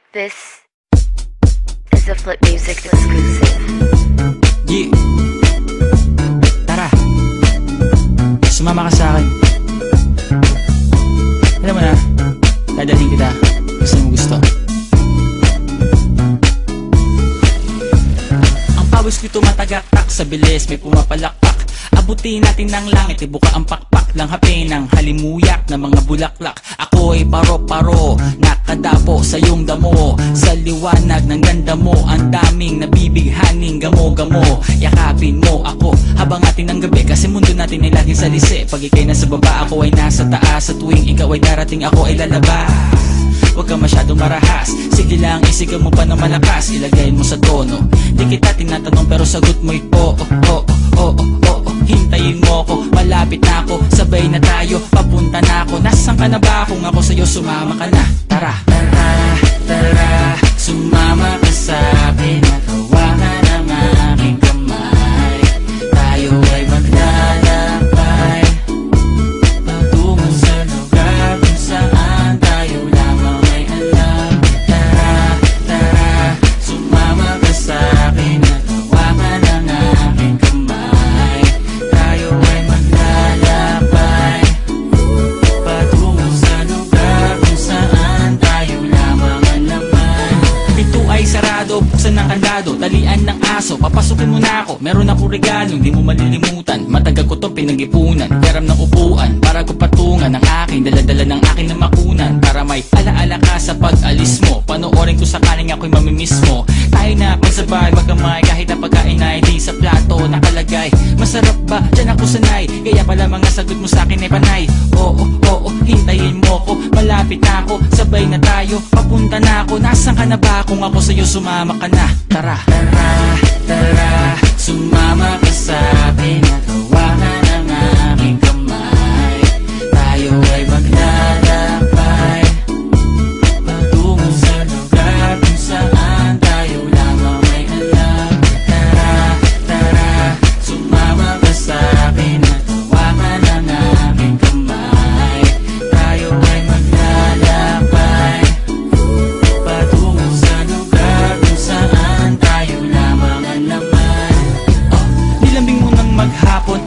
This is a Flip Music exclusive. Yeah. Tara, sumama ka sa akin. Alam mo na, dadalhin kita kung saan mo gusto. Ang pawis ko'y tumatagaktak sa bilis, may pumapalakpak. Abutin natin ng langit, ibuka ang pakpak lang hapin ng halimuyak na mga bulaklak. Ako'y paro-paro, nakadapo sa iyong damo. Sa liwanag ng ganda mo, ang daming nabibighaning gamo-gamo. Yakapin mo ako habang atin ng gabi, kasi mundo natin ay laging salisi. Pag ikay nasa baba, ako ay nasa taas. Sa tuwing ikaw ay darating, ako ay lalabas. Huwag ka masyadong marahas, sige lang isigaw mo pa ng malakas. Ilagay mo sa tono, di kita tinatanong pero sagot mo'y oo, oo, oo, oo. Hintayin mo ko, malapit na ako, sabay na tayo, papunta na ako. Nasaan ka na ba? Kung ako sa'yo, sumama ka na. Tara, tara, tara, sumama ka sa'kin. Nakawangan ang aking kamay, tayo ay maglalakbay patungo sa lugar kung saan tayo lamang ay alam. Tara, tara, sumama ka sa'kin. Nakawangan ang aking kamay, tayo ay maglalakbay patungo sa lugar kung saan tayo lamang ang laman. Pinto ay sarado, buksan ng kandado, talian ng aso, papasukin mo na ako. Meron akong regalo, hindi mo malilimutan. Matagal ko tong pinag-ipunan, peram ng upuan para ko patungan ang aking daladala ng aking na makunan. Para may alaala ka sa pag-alis mo, panoorin ko sakaling ako'y mamimiss mo. Tayo na pagsabay, magkamay, kahit na pagkain ay di sa plato nakalagay. Masarap ba? Diyan ako sanay, kaya pala mga sagot mo sa akin ay panay. Oo, oo, hintayin mo ko, malapit na ako, sabay na tayo, papunta na ako. Nasaan ka na ba? Kung ako sa'yo, sumama ka na. Tara, tara, tara, sumama ka sa'kin. Nakawangan ang aking kamay, tayo ay maglalakbay patungo sa lugar kung saan tayo lamang ay alam. Tara, tara, sumama ka sa'kin. Nakawangan ang aking kamay, tayo ay maglalakbay patungo sa lugar kung saan tayo lamang ang laman. Nilambing mo ng maghapon,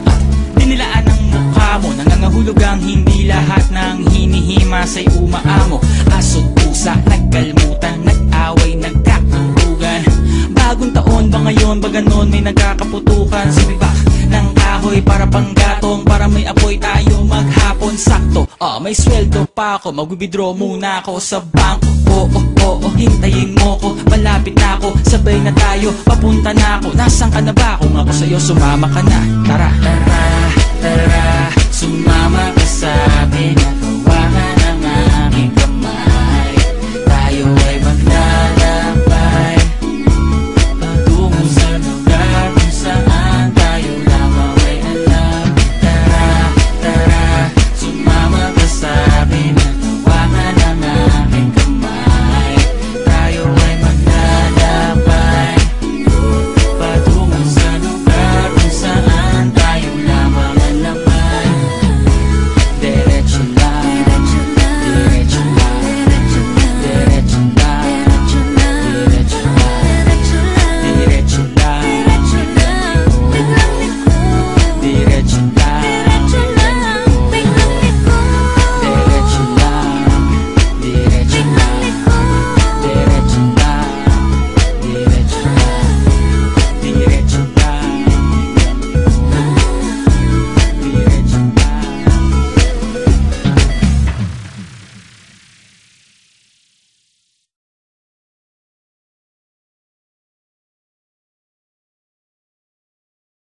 dinilaan ang mukha mo. Nangangahulog ang hindi lahat ng hinihima sa'y umaamo. Aso't pusa, nagkalmutan, nag-away, nagkakulugan. Bagong taon ba ngayon, ba ganon may nagkakaputukan? Sumibak ng kahoy para panggatong, para may apoy tayo maghapon. Sakto, may sweldo pa ako, mag-withdraw muna ako sa bangko. Oo, oo, hintayin mo ko, malapit na ako, sabay na tayo, papunta na ako. Nasaan ka na ba? Kung ako sa'yo, sumama ka na. Tara, tara, tara, sumama ka sa